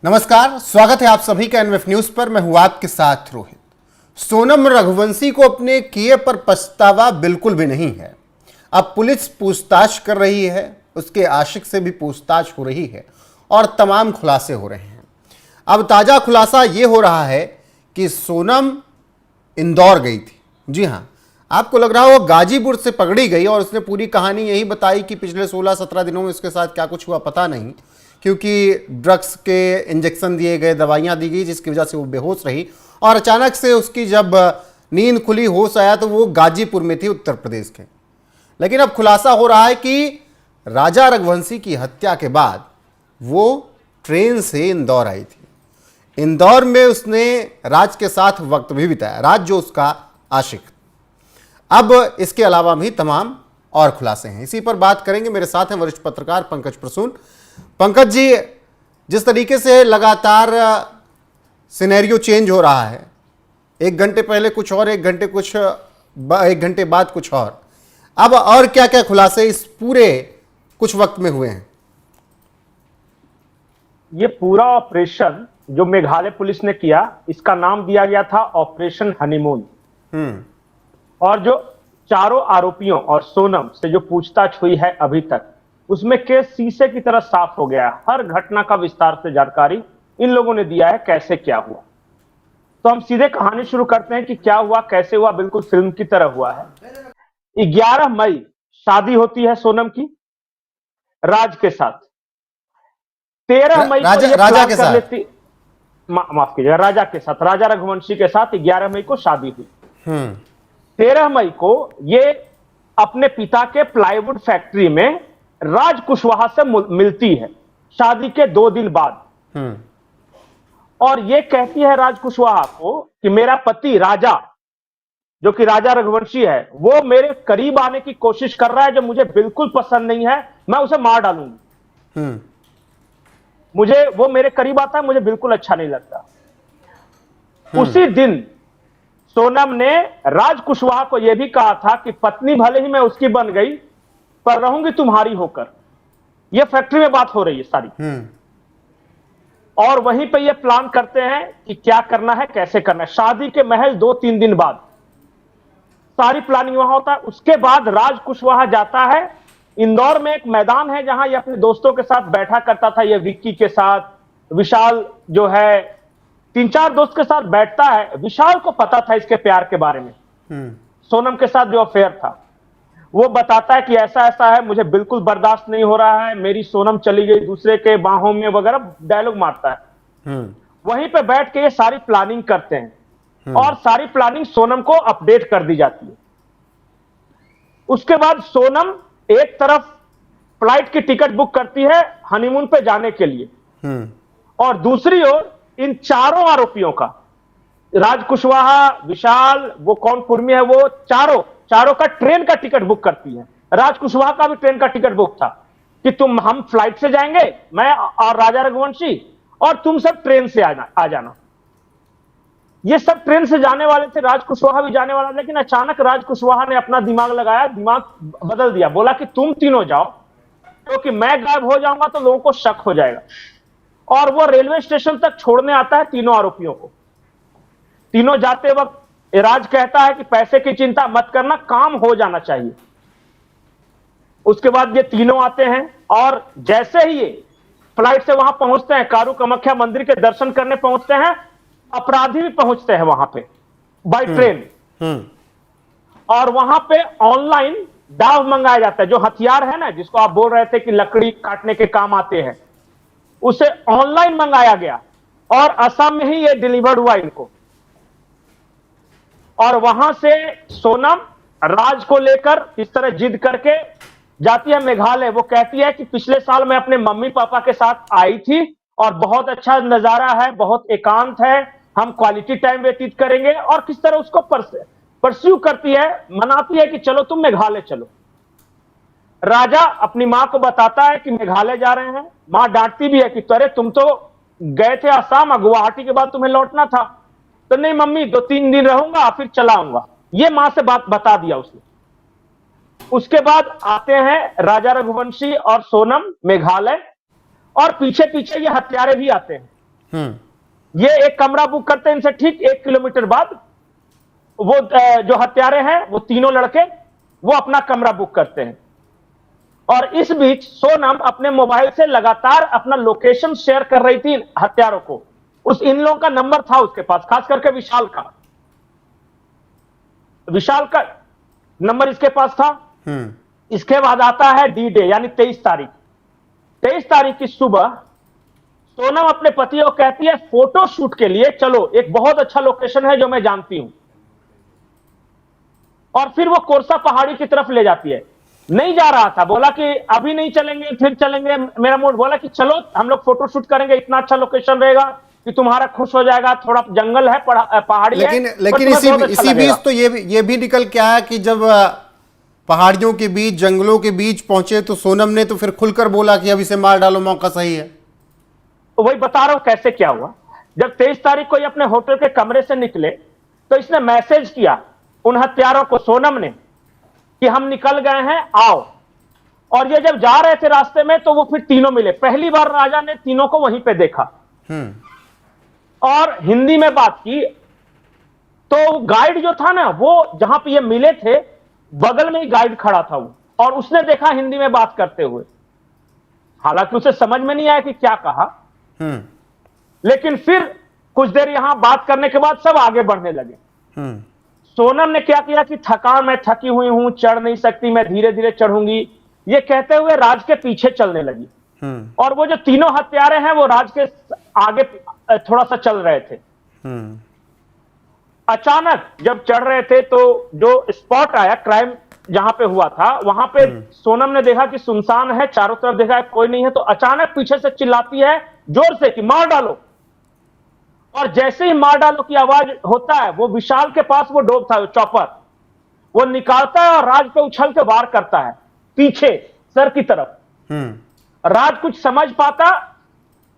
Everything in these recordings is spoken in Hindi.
नमस्कार, स्वागत है आप सभी का एनएफ न्यूज पर। मैं हूं आपके साथ रोहित। सोनम रघुवंशी को अपने किए पर पछतावा बिल्कुल भी नहीं है। अब पुलिस पूछताछ कर रही है, उसके आशिक से भी पूछताछ हो रही है और तमाम खुलासे हो रहे हैं। अब ताजा खुलासा यह हो रहा है कि सोनम इंदौर गई थी। जी हां, आपको लग रहा हो गाजीपुर से पकड़ी गई और उसने पूरी कहानी यही बताई कि पिछले 16-17 दिनों में उसके साथ क्या कुछ हुआ पता नहीं, क्योंकि ड्रग्स के इंजेक्शन दिए गए, दवाइयां दी गई, जिसकी वजह से वो बेहोश रही और अचानक से उसकी जब नींद खुली, होश आया तो वो गाजीपुर में थी, उत्तर प्रदेश के। लेकिन अब खुलासा हो रहा है कि राजा रघुवंशी की हत्या के बाद वो ट्रेन से इंदौर आई थी। इंदौर में उसने राज के साथ वक्त भी बिताया, राज जो उसका आशिक। अब इसके अलावा भी तमाम और खुलासे हैं, इसी पर बात करेंगे। मेरे साथ हैं वरिष्ठ पत्रकार पंकज प्रसून। पंकज जी, जिस तरीके से लगातार सिनेरियो चेंज हो रहा है, 1 घंटे पहले कुछ और, 1 घंटे बाद कुछ और, अब और क्या क्या खुलासे इस पूरे कुछ वक्त में हुए हैं? ये पूरा ऑपरेशन जो मेघालय पुलिस ने किया, इसका नाम दिया गया था ऑपरेशन हनीमून। और जो चारों आरोपियों और सोनम से जो पूछताछ हुई है अभी तक, उसमें केस शीशे की तरह साफ हो गया। हर घटना का विस्तार से जानकारी इन लोगों ने दिया है, कैसे क्या हुआ। तो हम सीधे कहानी शुरू करते हैं कि क्या हुआ, कैसे हुआ। बिल्कुल फिल्म की तरह हुआ है। 11 मई शादी होती है सोनम की राज के साथ। 13 मई को ये राजा प्लान के कर साथ, लेती, माफ कीजिएगा, राजा के साथ, राजा रघुवंशी के साथ 11 मई को शादी हुई। 13 मई को ये अपने पिता के प्लाईवुड फैक्ट्री में राज कुशवाहा से मिलती है, शादी के 2 दिन बाद। और ये कहती है राज कुशवाहा को कि मेरा पति राजा, जो कि राजा रघुवंशी है, वो मेरे करीब आने की कोशिश कर रहा है, जो मुझे बिल्कुल पसंद नहीं है, मैं उसे मार डालूंगी। मुझे वो मेरे करीब आता है, मुझे बिल्कुल अच्छा नहीं लगता। उसी दिन सोनम ने राज कुशवाहा को यह भी कहा था कि पत्नी भले ही मैं उसकी बन गई, पर रहूंगी तुम्हारी होकर। यह फैक्ट्री में बात हो रही है सारी। और वहीं पे ये प्लान करते हैं कि क्या करना है, कैसे करना है। शादी के महज 2-3 दिन बाद सारी प्लानिंग वहां होता है। उसके बाद राज कुशवाहा जाता है इंदौर में, एक मैदान है जहां ये अपने दोस्तों के साथ बैठा करता था। ये विक्की के साथ, विशाल जो है, 3-4 दोस्त के साथ बैठता है। विशाल को पता था इसके प्यार के बारे में, सोनम के साथ जो अफेयर था। वो बताता है कि ऐसा ऐसा है, मुझे बिल्कुल बर्दाश्त नहीं हो रहा है, मेरी सोनम चली गई दूसरे के बाहों में, वगैरह डायलॉग मारता है। वहीं पे बैठ के ये सारी प्लानिंग करते हैं और सारी प्लानिंग सोनम को अपडेट कर दी जाती है। उसके बाद सोनम एक तरफ फ्लाइट की टिकट बुक करती है हनीमून पे जाने के लिए, और दूसरी ओर इन चारों आरोपियों का, राज कुशवाहा, विशाल, वो कौन कुर्मी है, वो चारों का ट्रेन का टिकट बुक करती है। राज कुशवाहा का भी ट्रेन का टिकट बुक था कि हम फ्लाइट से जाएंगे, मैं और राजा रघुवंशी, और तुम सब ट्रेन से आ जाना। ये सब ट्रेन से जाने वाले थे, राज कुशवाहा भी जाने वाला। लेकिन अचानक राज कुशवाहा ने अपना दिमाग लगाया, दिमाग बदल दिया। बोला कि तुम तीनों जाओ, क्योंकि मैं गायब हो जाऊंगा तो लोगों को शक हो जाएगा। और वो रेलवे स्टेशन तक छोड़ने आता है तीनों आरोपियों को। तीनों जाते वक्त राज कहता है कि पैसे की चिंता मत करना, काम हो जाना चाहिए। उसके बाद ये तीनों आते हैं और जैसे ही ये फ्लाइट से वहां पहुंचते हैं, कारू कामाख्या मंदिर के दर्शन करने पहुंचते हैं, अपराधी भी पहुंचते हैं वहां पे बाय ट्रेन। और वहां पे ऑनलाइन दाव मंगाया जाता है। जो हथियार है ना, जिसको आप बोल रहे थे कि लकड़ी काटने के काम आते हैं, उसे ऑनलाइन मंगाया गया और असम में ही ये डिलीवर्ड हुआ इनको। और वहां से सोनम राज को लेकर इस तरह जिद करके जाती है मेघालय। वो कहती है कि पिछले साल मैं अपने मम्मी पापा के साथ आई थी और बहुत अच्छा नजारा है, बहुत एकांत है, हम क्वालिटी टाइम व्यतीत करेंगे। और किस तरह उसको परस्यू करती है, मनाती है कि चलो तुम मेघालय चलो। राजा अपनी मां को बताता है कि मेघालय जा रहे हैं। मां डांटती भी है कि अरे तुम तो गए थे आसाम, गुवाहाटी के बाद तुम्हें लौटना था। तो नहीं मम्मी, 2-3 दिन रहूंगा फिर चला आऊंगा। ये मां से बात बता दिया उसने। उसके बाद आते हैं राजा रघुवंशी और सोनम मेघालय, और पीछे पीछे ये हत्यारे भी आते हैं। ये एक कमरा बुक करते हैं इनसे ठीक 1 किलोमीटर बाद वो जो हत्यारे हैं वो तीनों लड़के वो अपना कमरा बुक करते हैं। और इस बीच सोनम अपने मोबाइल से लगातार अपना लोकेशन शेयर कर रही थी हत्यारों को। इन लोगों का नंबर था उसके पास, खास करके विशाल का नंबर इसके पास था। इसके बाद आता है डी डे यानी 23 तारीख। 23 तारीख की सुबह सोनम अपने पति को कहती है फोटो शूट के लिए चलो, एक बहुत अच्छा लोकेशन है जो मैं जानती हूं। और फिर वो कोरसा पहाड़ी की तरफ ले जाती है। नहीं जा रहा था, बोला कि अभी नहीं चलेंगे, फिर चलेंगे। मेरा मूड बोला कि चलो हम लोग फोटो शूट करेंगे, इतना अच्छा लोकेशन रहेगा कि तुम्हारा खुश हो जाएगा। थोड़ा जंगल है, पहाड़ी लेकिन है, लेकिन इसी बीच तो ये भी निकल के आया कि जब पहाड़ियों के बीच, जंगलों के बीच पहुंचे तो सोनम ने तो फिर खुलकर बोला कि अब इसे मार डालो, मौका सही है। वही बता रहा हूं कैसे क्या हुआ। जब 23 तारीख को ये अपने होटल के कमरे से निकले तो इसने मैसेज किया उन हत्यारों को, सोनम ने, कि हम निकल गए हैं, आओ। और ये जब जा रहे थे रास्ते में तो वो फिर तीनों मिले। पहली बार राजा ने तीनों को वहीं पे देखा और हिंदी में बात की। तो गाइड जो था ना, वो जहां पे ये मिले थे बगल में ही गाइड खड़ा था वो, और उसने देखा हिंदी में बात करते हुए। हालांकि उसे समझ में नहीं आया कि क्या कहा, लेकिन फिर कुछ देर यहां बात करने के बाद सब आगे बढ़ने लगे। सोनम ने क्या किया कि मैं थकी हुई हूं, चढ़ नहीं सकती, मैं धीरे धीरे चढ़ूंगी, ये कहते हुए राज के पीछे चलने लगी। और वो जो तीनों हत्यारे हैं वो राज के आगे थोड़ा सा चल रहे थे। अचानक जब चढ़ रहे थे तो जो स्पॉट आया, क्राइम जहां पे हुआ था, वहां पे सोनम ने देखा कि सुनसान है, चारों तरफ देखा है कोई नहीं है। तो अचानक पीछे से चिल्लाती है जोर से कि मार डालो। और जैसे ही मार डालो की आवाज होता है, वो विशाल के पास वो डोब था, चॉपर, वो निकालता है और राज पे उछल के वार करता है पीछे सर की तरफ। राज कुछ समझ पाता,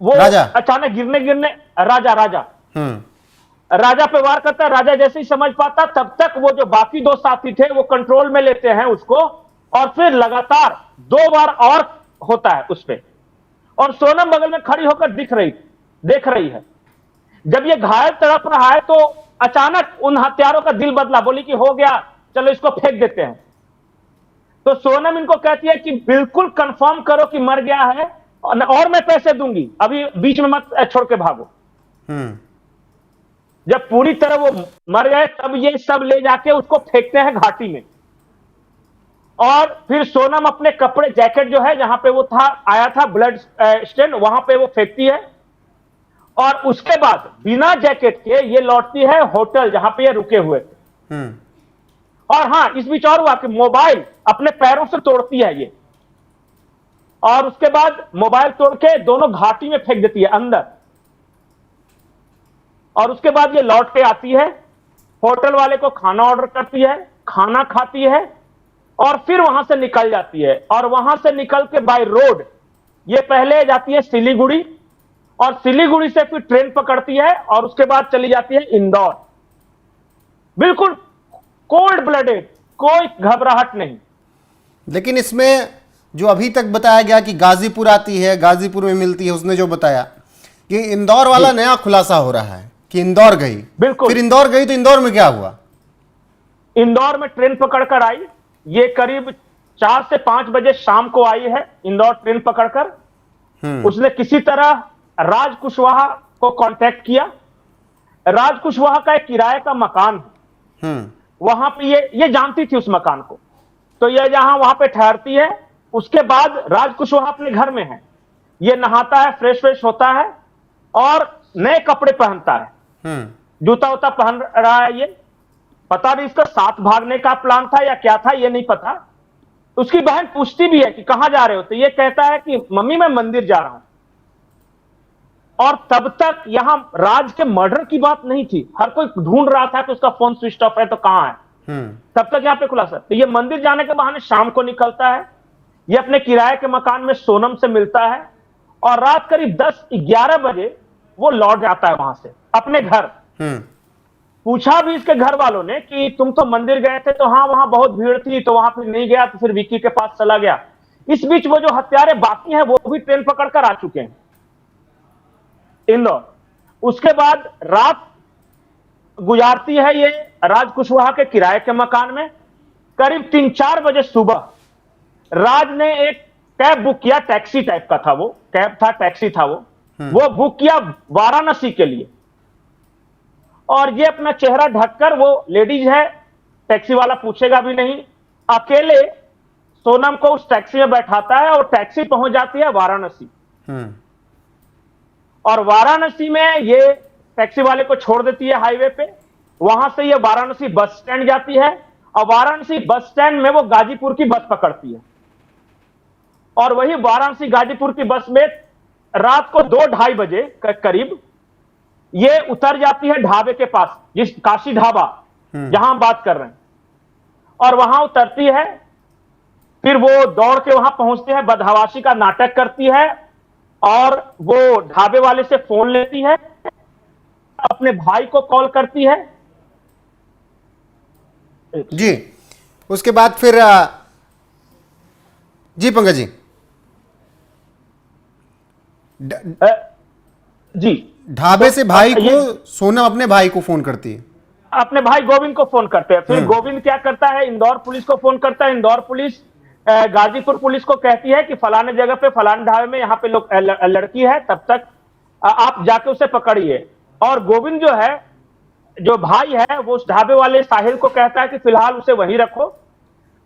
वो अचानक गिरने राजा पे वार करता है। राजा जैसे ही समझ पाता, तब तक वो जो बाकी दो साथी थे वो कंट्रोल में लेते हैं उसको, और फिर लगातार 2 बार और होता है उस पे। और सोनम बगल में खड़ी होकर देख रही है। जब ये घायल तड़प रहा है तो अचानक उन हत्यारों का दिल बदला, बोली कि हो गया, चलो इसको फेंक देते हैं। तो सोनम इनको कहती है कि बिल्कुल कंफर्म करो कि मर गया है और मैं पैसे दूंगी, अभी बीच में मत छोड़ के भागो। जब पूरी तरह वो मर गए तब ये सब ले जाके उसको फेंकते हैं घाटी में। और फिर सोनम अपने कपड़े, जैकेट जो है जहां पे वो आया था ब्लड स्टेन, वहां पे वो फेंकती है। और उसके बाद बिना जैकेट के ये लौटती है होटल जहां पे ये रुके हुए थे। और हां, इस बीच और हुआ कि मोबाइल अपने पैरों से तोड़ती है ये, और उसके बाद मोबाइल तोड़ के दोनों घाटी में फेंक देती है अंदर। और उसके बाद ये लौट के आती है, होटल वाले को खाना ऑर्डर करती है, खाना खाती है और फिर वहां से निकल जाती है। और वहां से निकल के बाय रोड ये पहले जाती है सिलीगुड़ी, और सिलीगुड़ी से फिर ट्रेन पकड़ती है और उसके बाद चली जाती है इंदौर। बिल्कुल कोल्ड ब्लडेड, कोई घबराहट नहीं। लेकिन इसमें जो अभी तक बताया गया कि गाजीपुर आती है, गाजीपुर में मिलती है, उसने जो बताया कि इंदौर वाला नया खुलासा हो रहा है कि इंदौर गई। बिल्कुल। फिर इंदौर गई तो इंदौर में क्या हुआ? इंदौर में ट्रेन पकड़कर आई, ये करीब 4 से 5 बजे शाम को आई है इंदौर ट्रेन पकड़कर। उसने किसी तरह राज कुशवाहा को कांटेक्ट किया। राज कुशवाहा का एक किराए का मकान है, वहां पे ये जानती थी उस मकान को, तो ये जहां वहां पे ठहरती है। उसके बाद राज कुशवाहा अपने घर में है, ये नहाता है, फ्रेश होता है और नए कपड़े पहनता है, जूता उता पहन रहा है। ये पता नहीं इसका साथ भागने का प्लान था या क्या था, ये नहीं पता। उसकी बहन पूछती भी है कि कहां जा रहे हो, तो ये कहता है कि मम्मी मैं मंदिर जा रहा हूं। और तब तक यहां राज के मर्डर की बात नहीं थी, हर कोई ढूंढ रहा था कि उसका फोन स्विच ऑफ है तो कहां है। तब तक यहां पे खुलासा। तो ये मंदिर जाने के बहाने शाम को निकलता है, ये अपने किराए के मकान में सोनम से मिलता है और रात करीब 10-11 बजे वो लौट जाता है वहां से अपने घर। पूछा भी इसके घर वालों ने कि तुम तो मंदिर गए थे, तो हाँ वहां बहुत भीड़ थी तो वहां फिर नहीं गया, तो फिर विक्की के पास चला गया। इस बीच वो जो हत्यारे बाकी हैं वो भी ट्रेन पकड़कर आ चुके हैं इंदौर। उसके बाद रात गुजारती है ये राज कुशवाहा के किराए के मकान में। करीब 3-4 बजे सुबह राज ने एक कैब बुक किया, टैक्सी टाइप का था वो, कैब था, टैक्सी था वो बुक किया वाराणसी के लिए। और ये अपना चेहरा ढककर, वो लेडीज है, टैक्सी वाला पूछेगा भी नहीं, अकेले सोनम को उस टैक्सी में बैठाता है और टैक्सी पहुंच जाती है वाराणसी। और वाराणसी में ये टैक्सी वाले को छोड़ देती है हाईवे पे। वहां से ये वाराणसी बस स्टैंड जाती है और वाराणसी बस स्टैंड में वो गाजीपुर की बस पकड़ती है। और वही वाराणसी गाजीपुर की बस में रात को 2-2:30 बजे करीब ये उतर जाती है ढाबे के पास, जिस काशी ढाबा जहां हम बात कर रहे हैं, और वहां उतरती है। फिर वो दौड़ के वहां पहुंचते हैं, बदहवासी का नाटक करती है और वो ढाबे वाले से फोन लेती है, अपने भाई को कॉल करती है। जी, उसके बाद फिर जी पंकज जी, जी, ढाबे से भाई को, सोनम अपने भाई को फोन करती है, अपने भाई गोविंद को फोन करते हैं। फिर गोविंद क्या करता है, इंदौर पुलिस को फोन करता है। इंदौर पुलिस गाजीपुर पुलिस को कहती है कि फलाने जगह पे फलाने ढाबे में यहाँ पे लोग लड़की है, तब तक आप जाके उसे पकड़िए। और गोविंद जो है, जो भाई है, वो उस ढाबे वाले साहिल को कहता है कि फिलहाल उसे वहीं रखो।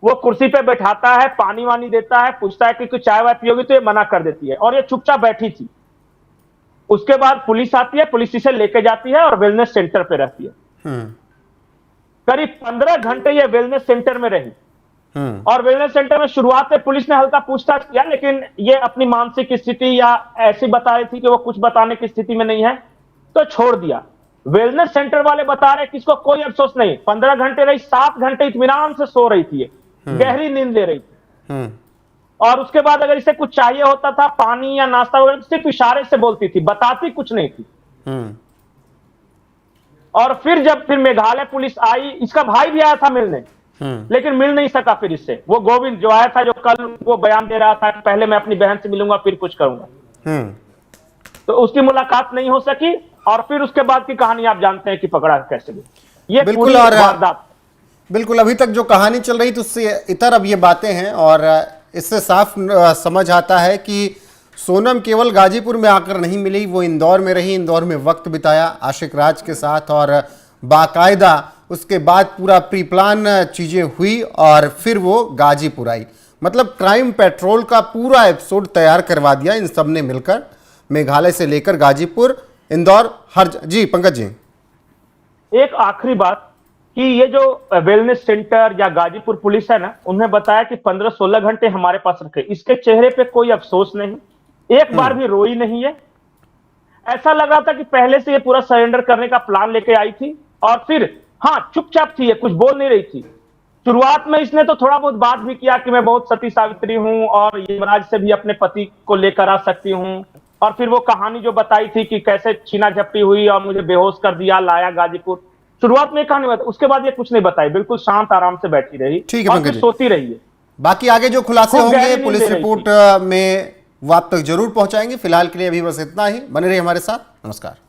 वो कुर्सी पे बैठाता है, पानी वानी देता है, पूछता है कि कुछ चाय वाय पियोगी, तो ये मना कर देती है और ये चुपचाप बैठी थी। उसके बाद पुलिस आती है, पुलिस इसे लेके जाती है और वेलनेस सेंटर पे रहती है। करीब 15 घंटे ये वेलनेस सेंटर में रही। और वेलनेस सेंटर में शुरुआत में पुलिस ने हल्का पूछताछ किया, लेकिन ये अपनी मानसिक स्थिति या ऐसी बता रही थी कि वो कुछ बताने की स्थिति में नहीं है, तो छोड़ दिया। वेलनेस सेंटर वाले बता रहे कि इसको कोई अफसोस नहीं, 15 घंटे रही, 7 घंटे इत्मीनान से सो रही थी, गहरी नींद ले रही थी। और उसके बाद अगर इसे कुछ चाहिए होता था, पानी या नाश्ता वगैरह, तो सिर्फ इशारे से बोलती थी, बताती कुछ नहीं थी। और फिर मेघालय पुलिस आई, इसका भाई भी आया था मिलने, लेकिन मिल नहीं सका फिर इससे। वो गोविंद जो आया था, जो कल वो बयान दे रहा था कि पहले मैं अपनी बहन से मिलूंगा फिर कुछ करूंगा, तो उसकी मुलाकात नहीं हो सकी। और फिर उसके बाद की कहानी आप जानते हैं कि पकड़ा कैसे गया। ये बिल्कुल। और बिल्कुल, अभी तक जो कहानी चल रही थी उससे इतर अब ये बातें हैं, और इससे साफ समझ आता है कि सोनम केवल गाजीपुर में आकर नहीं मिली, वो इंदौर में रही, इंदौर में वक्त बिताया आशिक राज के साथ, और बाकायदा उसके बाद पूरा प्री प्लान चीज़ें हुई और फिर वो गाजीपुर आई। मतलब क्राइम पेट्रोल का पूरा एपिसोड तैयार करवा दिया इन सब ने मिलकर, मेघालय से लेकर गाजीपुर, इंदौर, हर जी पंकज जी। एक आखिरी बात कि ये जो वेलनेस सेंटर या गाजीपुर पुलिस है ना, उन्हें बताया कि 15-16 घंटे हमारे पास रखे। इसके चेहरे पे कोई अफसोस नहीं, एक बार भी रोई नहीं है। ऐसा लग रहा था कि पहले से ये पूरा सरेंडर करने का प्लान लेके आई थी। और फिर हाँ, चुपचाप थी, ये कुछ बोल नहीं रही थी। शुरुआत में इसने तो थोड़ा बहुत बात भी किया कि मैं बहुत सती सावित्री हूं और यमराज से भी अपने पति को लेकर आ सकती हूं। और फिर वो कहानी जो बताई थी कि कैसे छीना झपटी हुई और मुझे बेहोश कर दिया, लाया गाजीपुर, शुरुआत में कहानी बताई। उसके बाद ये कुछ नहीं बताई, बिल्कुल शांत आराम से बैठी रही, ठीक है, और फिर सोती रही है। बाकी आगे जो खुलासे होंगे पुलिस रिपोर्ट में वो आप तक जरूर पहुंचाएंगे। फिलहाल के लिए अभी बस इतना ही। बने रहिए हमारे साथ। नमस्कार।